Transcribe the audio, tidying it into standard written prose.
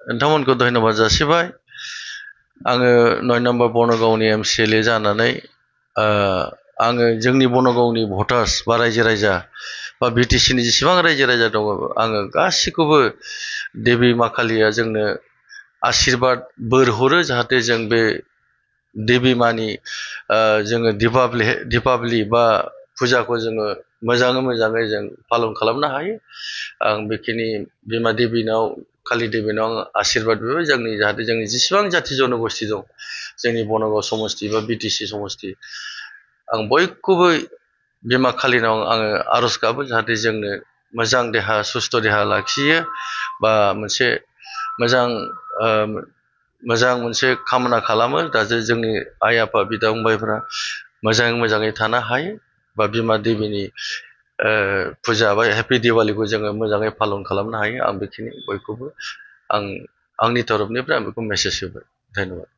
नोंथांमोनखौ धन्यबाद जासिबाय। आङो 9 number बनगावनि MCLA जानानै आङो जोंनि बनगावनि भटार्स बा रायजो राजा बा BTCनि जेसेबां रायजो राजा दङ आङो गासिखौबो देबि मा कालिया जोंनो आशीर्बाद बोर हरो जाहाथे जों बे देबि मानि जोङो दीपावली बा फुजाखौ जोङो मोजाङै जों पालन खालामनो हायो। आं बेखिनि बिमा देबिनाव कालि देबिनाव आं आशीर्बाद बिबाय जोंनि जाहाथे जोंनि जेसेबां जाथि जनगोष्ठी दं जोंनि बनगाव समस्ति बा BTC समस्ति आं बयखौबो बिमा कालिनाव आङो आर'ज गाबो जाहाथे जोंनो मोजां देहा सुस्थ' देहा लाखियो बा मोनसे मोजां मोनसे कामना खालामो जाहाथे जोंनि आइ आफा बिदा फंबायफोरा मोजाङै थानो हायो बा बिमा देबिनि फुजा बा हेपि दिवालीखौ जोङो मोजाङै पालन खालामनो हायो। आं बेखिनि बयखौबो आंनि तरफनिफ्राय आं बेखौ मेसेज होबाय। धन्यबाद।